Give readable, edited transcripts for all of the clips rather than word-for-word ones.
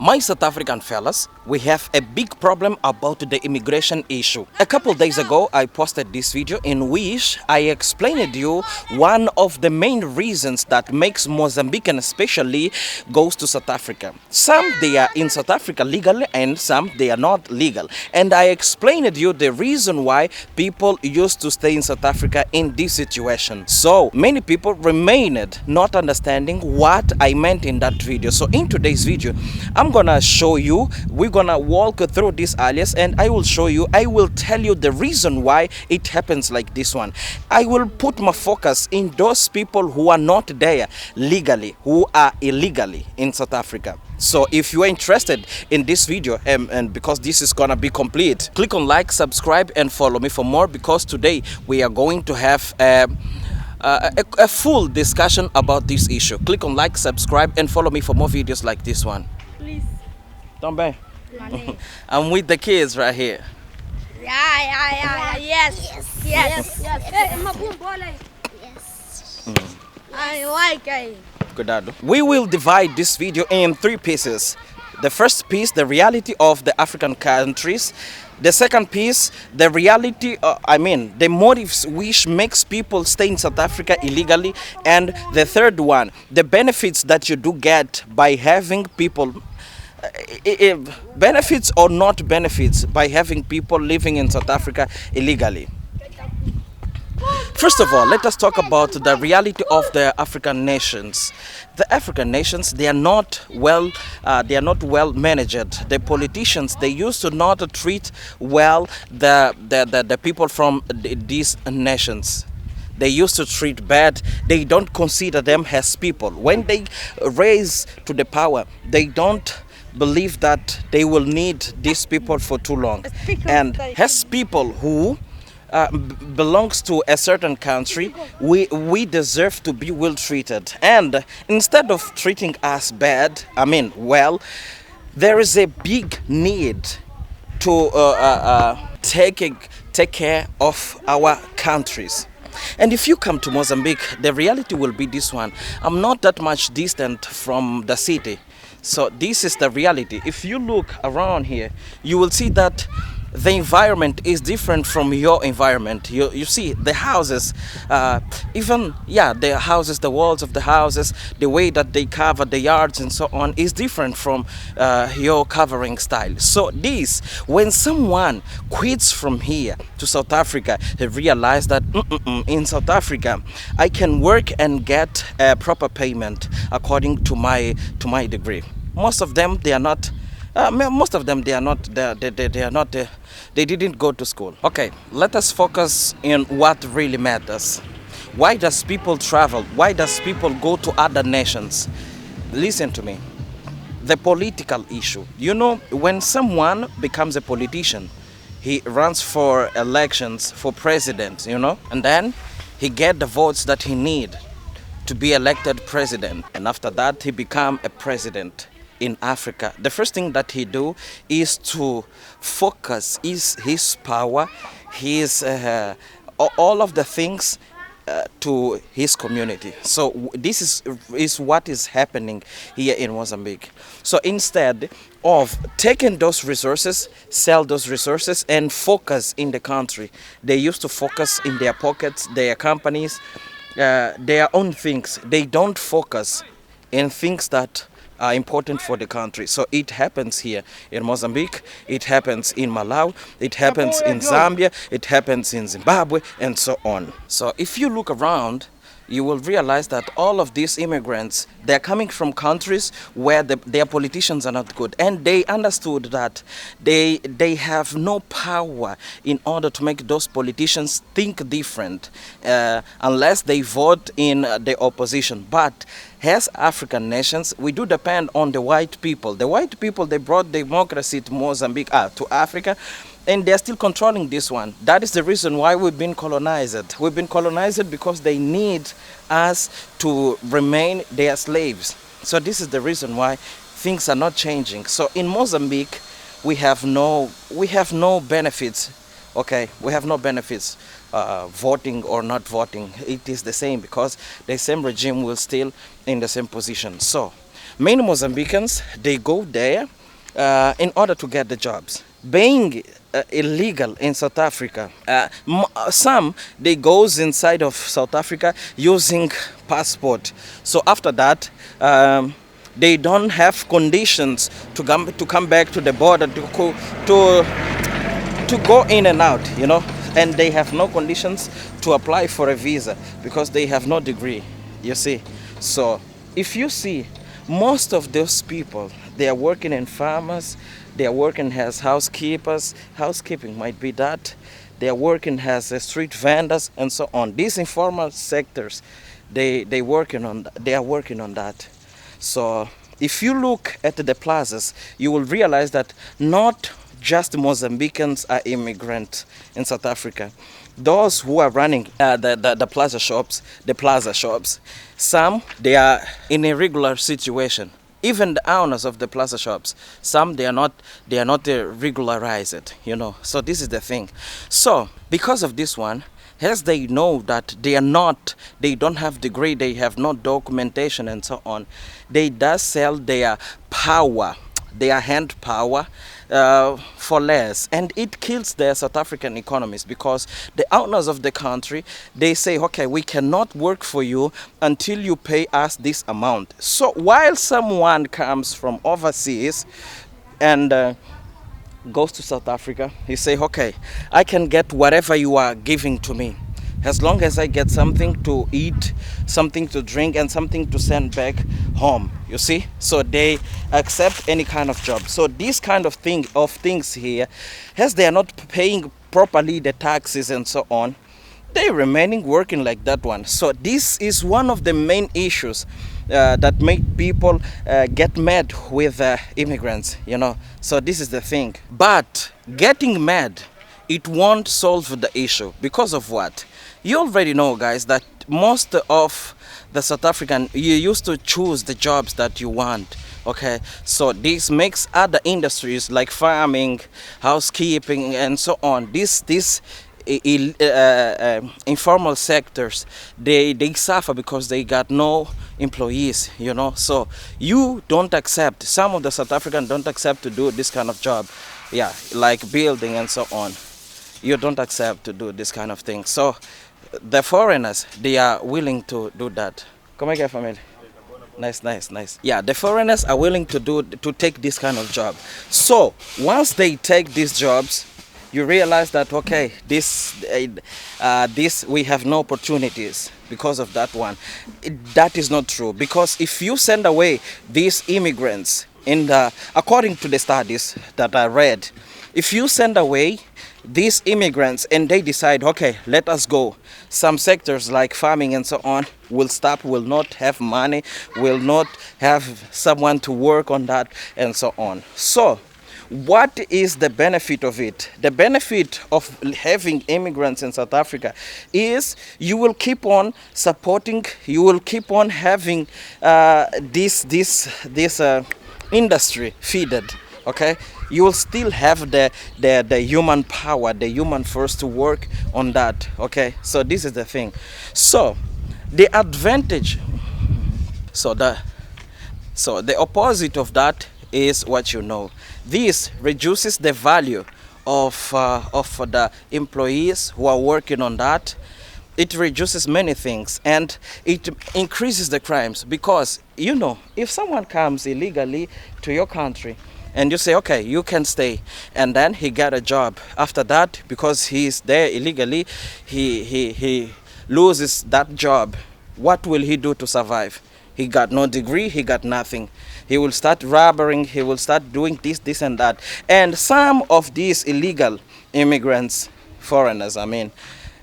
My South African fellas, we have a big problem about the immigration issue. A couple days ago, I posted this video in which I explained to you one of the main reasons that makes Mozambican especially goes to South Africa. Some they are in South Africa legally and some they are not legal. And I explained to you the reason why people used to stay in South Africa in this situation. So many people remained not understanding what I meant in that video. So in today's video, I'm gonna show you, we're gonna walk through this alias and I will show you, I will tell you the reason why it happens like this one. I will put my focus in those people who are not there legally, who are illegally in South Africa. So if you are interested in this video and because this is gonna be complete, click on like, subscribe and follow me for more, because today we are going to have a full discussion about this issue. Click on like, subscribe and follow me for more videos like this one. Please. Don't I'm with the kids right here. Yeah. Yes. I like it. Cuidado. We will divide this video in 3 pieces. The first piece, the reality of the African countries. The second piece, the reality, the motives which makes people stay in South Africa illegally. And the third one, the benefits that you do get by having people, benefits or not benefits by having people living in South Africa illegally. First of all, let us talk about the reality of the African nations. The African nations, they are not well managed. The politicians, they used to not treat well the people from these nations. They used to treat bad. They don't consider them as people. When they raise to the power, they don't believe that they will need these people for too long. And as people who belongs to a certain country, we deserve to be well treated. And instead of treating us bad, well, there is a big need to take care of our countries. And if you come to Mozambique, the reality will be this one. I'm not that much distant from the city. So this is the reality. If you look around here, you will see that the environment is different from your environment. You see the houses, the houses, the walls of the houses, the way that they cover the yards and so on is different from your covering style. So this, when someone quits from here to South Africa, they realize that in South Africa I can work and get a proper payment according to my degree. Most of them they are not. They didn't go to school. Okay, let us focus in what really matters. Why does people travel? Why does people go to other nations? Listen to me. The political issue. You know, when someone becomes a politician, he runs for elections for president, and then he gets the votes that he needs to be elected president. And after that, he becomes a president. In Africa, the first thing that he do is to focus his power, his all of the things to his community. So this is what is happening here in Mozambique. So instead of taking those resources, sell those resources and focus in the country, they used to focus in their pockets, their companies, their own things. They don't focus in things that are important for the country. So it happens here in Mozambique, it happens in Malawi, it happens in Zambia, it happens in Zimbabwe, and so on. So if you look around, you will realize that all of these immigrants, they're coming from countries where their politicians are not good, and they understood that they have no power in order to make those politicians think different unless they vote in the opposition. But as African nations, we do depend on the white people. The white people, they brought democracy to Mozambique, to Africa, and they're still controlling this one. That is the reason why we've been colonized. We've been colonized because they need us to remain their slaves. So this is the reason why things are not changing. So in Mozambique, we have no benefits. Okay, we have no benefits, voting or not voting. It is the same because the same regime will still in the same position. So Many Mozambicans, they go there in order to get the jobs. Being illegal in South Africa, some they goes inside of South Africa using passport. So after that, they don't have conditions to come back to the border to go in and out, and they have no conditions to apply for a visa because they have no degree, you see. So if you see, most of those people, they are working in farmers, they are working as housekeepers, housekeeping might be that, they are working as street vendors and so on. These informal sectors, they are working on that. So if you look at the plazas, you will realize that not just Mozambicans are immigrants in South Africa. Those who are running the plaza shops, some they are in a regular situation. Even the owners of the plaza shops, some they are not regularized, So this is the thing. So because of this one, as they know that they don't have degree, they have no documentation and so on, they does sell their power, their hand power, for less, and it kills the South African economies because the owners of the country, they say, okay, we cannot work for you until you pay us this amount. So while someone comes from overseas and goes to South Africa, he say, okay, I can get whatever you are giving to me, as long as I get something to eat, something to drink, and something to send back home, you see. So they accept any kind of job. So this kind of things here, as they are not paying properly the taxes and so on, they remaining working like that one. So this is one of the main issues that make people get mad with immigrants, So this is the thing. But getting mad, it won't solve the issue. Because of what? You already know, guys, that most of the South African, you used to choose the jobs that you want. Okay, so this makes other industries like farming, housekeeping, and so on. These informal sectors, they suffer because they got no employees, So you don't accept, some of the South Africans don't accept to do this kind of job, like building and so on. You don't accept to do this kind of thing. So the foreigners, they are willing to do that. Como é que é, família? Nice. Yeah, the foreigners are willing to take this kind of job. So once they take these jobs, you realize that, okay, this we have no opportunities because of that one. That is not true, because if you send away these immigrants, according to the studies that I read, if you send away these immigrants and they decide, okay, let us go, some sectors like farming and so on will stop, will not have money, will not have someone to work on that and so on. So what is the benefit of it? The benefit of having immigrants in South Africa is you will keep on supporting, you will keep on having this industry feeded. Okay, you will still have the human power, the human force to work on that. Okay, so this is the thing. So the advantage, so the opposite of that is what you know. This reduces the value of the employees who are working on that. It reduces many things, and it increases the crimes, because if someone comes illegally to your country and you say, okay, you can stay, and then he got a job. After that, because he's there illegally, he loses that job. What will he do to survive? He got no degree, he got nothing. He will start robbing, he will start doing this and that. And some of these illegal immigrants, foreigners,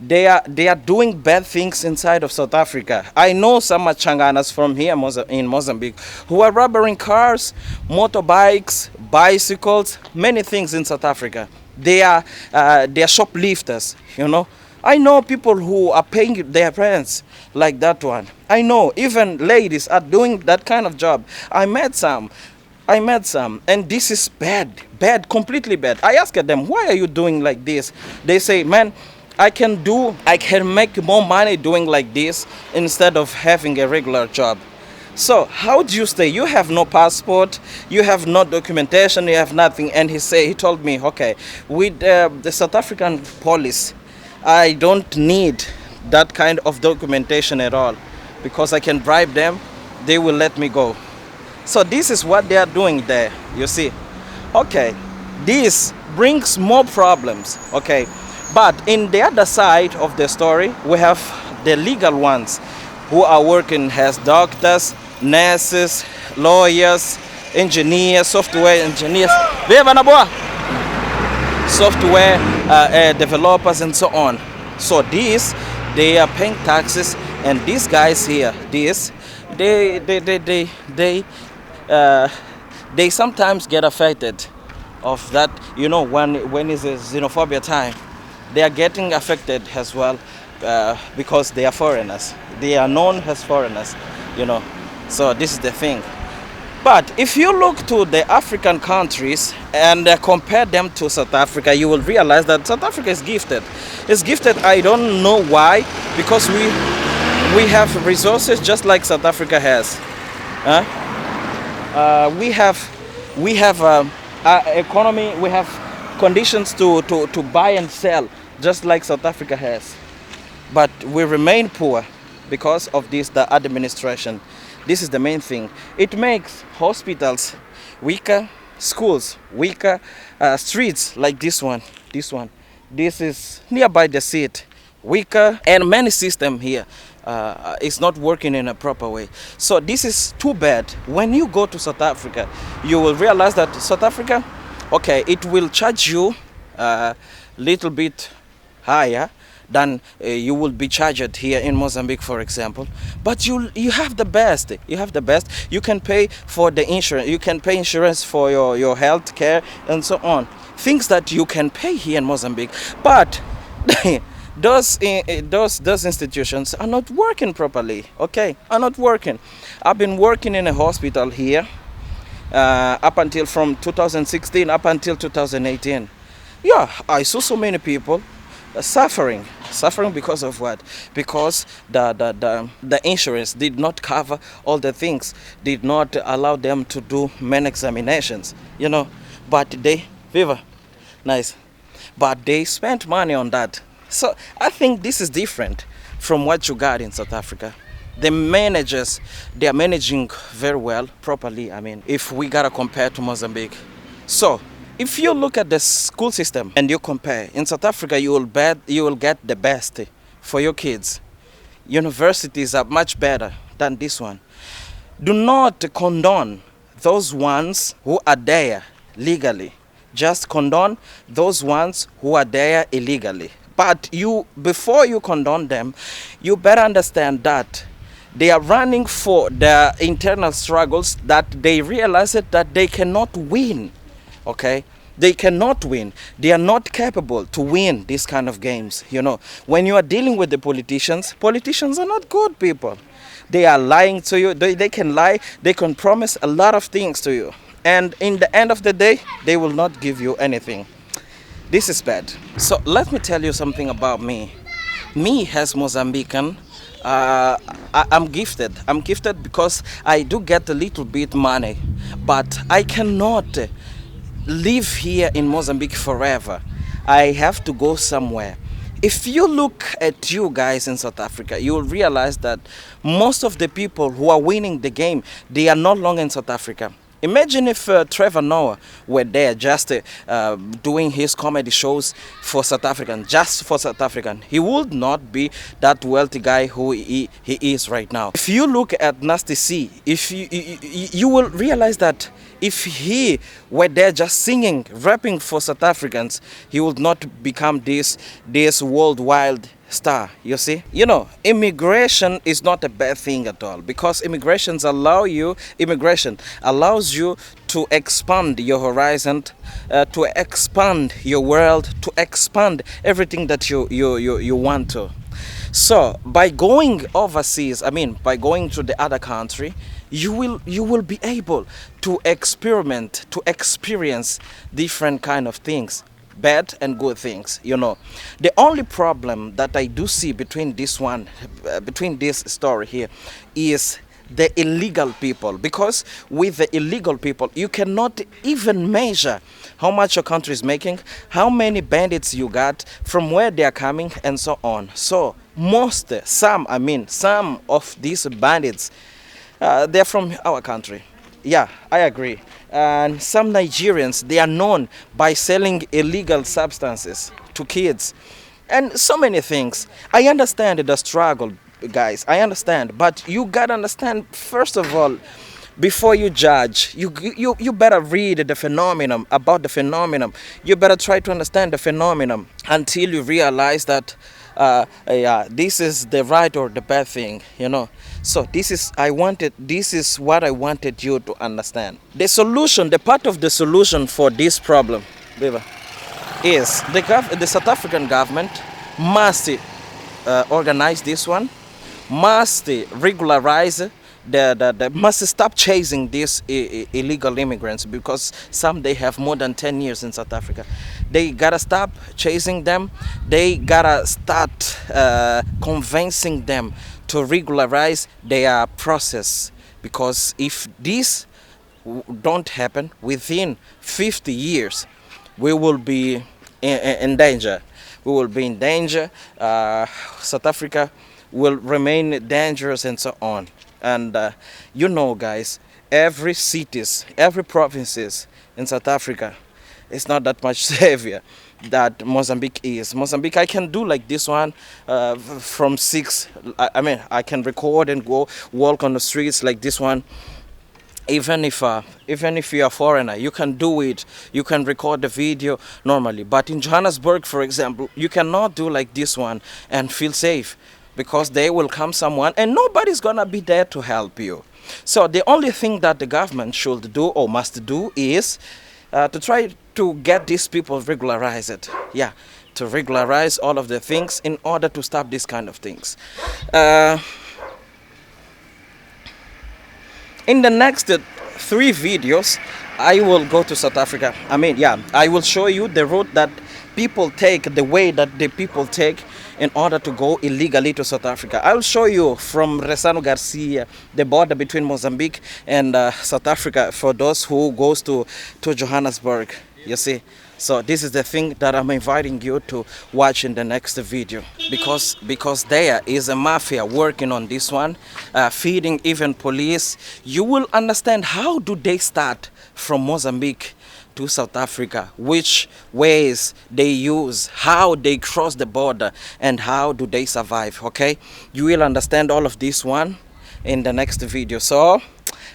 they are doing bad things inside of South Africa. I know some Machanganas from here in Mozambique who are robbing cars, motorbikes, bicycles, many things in South Africa. They are shoplifters, I know people who are paying their parents like that one. I know even ladies are doing that kind of job. I met some, and this is bad, completely bad. I asked them, why are you doing like this? They say, man, I can make more money doing like this instead of having a regular job. So how do you stay? You have no passport, you have no documentation, you have nothing. And he told me, okay, with the South African police, I don't need that kind of documentation at all, because I can bribe them, they will let me go. So this is what they are doing there, you see. Okay, this brings more problems, okay. But in the other side of the story, we have the legal ones who are working as doctors, nurses, lawyers, engineers, software engineers, software developers, and so on. So these, they are paying taxes, and these guys here, they they they they they, uh, they sometimes get affected of that. You know, when is a xenophobia time, they are getting affected as well, because they are foreigners. They are known as foreigners, you know. So this is the thing. But if you look to the African countries and compare them to South Africa, you will realize that South Africa is gifted. It's gifted. I don't know why, because we have resources just like South Africa has. Huh? We have economy. We have conditions to buy and sell just like South Africa has. But we remain poor because of the administration. This is the main thing. It makes hospitals weaker, schools weaker, streets like this one. This is nearby the seat, weaker, and many system here is not working in a proper way. So this is too bad. When you go to South Africa, you will realize that South Africa, okay, it will charge you a little bit higher than you will be charged here in Mozambique, for example. But you have the best. You have the best. You can pay for the insurance. You can pay insurance for your health care and so on. Things that you can pay here in Mozambique. But those institutions are not working properly. Okay, are not working. I've been working in a hospital here up until from 2016 up until 2018. Yeah, I saw so many people suffering because of what? Because the insurance did not cover all the things, did not allow them to do main examinations, you know. But they, Viva, nice. But they spent money on that. So I think this is different from what you got in South Africa. The managers, they are managing very well, properly. I mean, if we gotta compare to Mozambique. So if you look at the school system and you compare, in South Africa you will get the best for your kids. Universities are much better than this one. Do not condone those ones who are there legally. Just condone those ones who are there illegally. But before you condone them, you better understand that they are running for the internal struggles, that they realize that they cannot win. Okay, they cannot win. They are not capable to win these kind of games. You know, when you are dealing with the politicians are not good people. They are lying to you. They can lie. They can promise a lot of things to you, and in the end of the day, they will not give you anything. This is bad. So let me tell you something about me. Me as Mozambican, I'm gifted. I'm gifted because I do get a little bit money, but I cannot live here in Mozambique forever. I have to go somewhere. If you look at you guys in South Africa, you will realize that most of the people who are winning the game, they are no longer in South Africa. Imagine if Trevor Noah were there just doing his comedy shows for South African, just for South African. He would not be that wealthy guy who he is right now. If you look at Nasty C, if you will realize that if he were there just singing, rapping for South Africans, he would not become this worldwide star, you see. You know, immigration is not a bad thing at all, because immigration allows you to expand your horizon, to expand your world, to expand everything that you want to. So by going overseas, I mean by going to the other country, you will be able to experiment, to experience different kind of things, bad and good things, you know. The only problem that I do see between this story here is the illegal people, because with the illegal people you cannot even measure how much your country is making, how many bandits you got, from where they are coming, and so on. So some of these bandits, they're from our country. Yeah, I agree. And some Nigerians, they are known by selling illegal substances to kids and so many things. I understand the struggle, guys. I understand, but you gotta understand first of all, before you judge, you better read the phenomenon, about the phenomenon. You better try to understand the phenomenon until you realize that yeah, this is the right or the bad thing. So this is what I wanted you to understand. The solution, the part of the solution for this problem, Beba, is the South African government must organize this one, must regularize must stop chasing these illegal immigrants, because some, they have more than 10 years in South Africa. They gotta stop chasing them. They gotta start convincing them to regularize their process, because if this don't happen within 50 years, we will be in danger. We will be in danger. South Africa will remain dangerous, and so on. And guys, every cities, every provinces in South Africa is not that much savior that Mozambique is. Mozambique, I can do like this one from 6. I can record and go walk on the streets like this one. Even if you're a foreigner, you can do it. You can record the video normally. But in Johannesburg, for example, you cannot do like this one and feel safe, because there will come someone and nobody's gonna be there to help you. So the only thing that the government should do or must do is to try to get these people regularized. Yeah, to regularize all of the things in order to stop this kind of things. In the next 3 videos, I will go to South Africa. I will show you the route that people take, the way that the people take in order to go illegally to South Africa. I'll show you from Resano Garcia, the border between Mozambique and South Africa, for those who goes to Johannesburg, you see. So this is the thing that I'm inviting you to watch in the next video, because there is a mafia working on this one, feeding even police. You will understand how do they start from Mozambique to South Africa, which ways they use, how they cross the border, and how do they survive. Okay, you will understand all of this one in the next video. So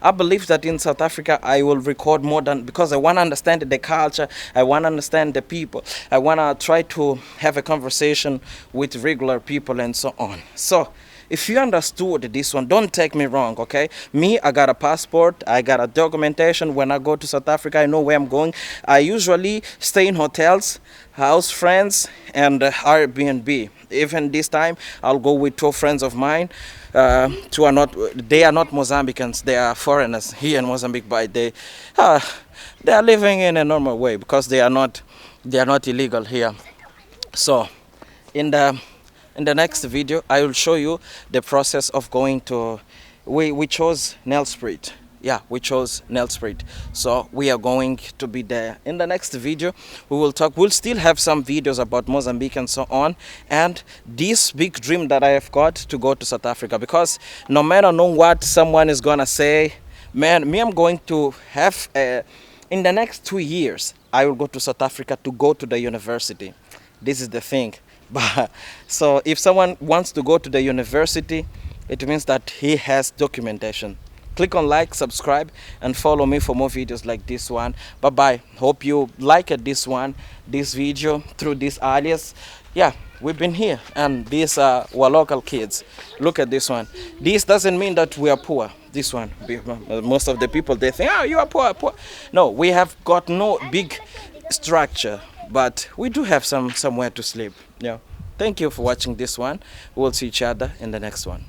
I believe that in South Africa I will record more than, because I want to understand the culture, I want to understand the people, I want to try to have a conversation with regular people and so on. So if you understood this one, don't take me wrong, okay? Me, I got a passport, I got a documentation. When I go to South Africa, I know where I'm going. I usually stay in hotels, house friends, and Airbnb. Even this time, I'll go with 2 friends of mine. They are not Mozambicans, they are foreigners here in Mozambique, but they are living in a normal way, because they are not illegal here. So in the next video, I will show you the process of going to, we chose Nelspruit. Yeah, we chose Nelspruit. So we are going to be there. In the next video, we will talk. We'll still have some videos about Mozambique and so on. And this big dream that I have got to go to South Africa. Because no matter what someone is going to say, man, I'm going to have, in the next 2 years, I will go to South Africa to go to the university. This is the thing. But so if someone wants to go to the university, it means that he has documentation. Click on like, subscribe, and follow me for more videos like this one. Bye bye. Hope you liked this video through this alias. Yeah, we've been here, and these are our local kids. Look at this one. This doesn't mean that we are poor. This one, most of the people, they think, oh, you are poor. No, we have got no big structure, but we do have somewhere to sleep. Yeah. Thank you for watching this one. We'll see each other in the next one.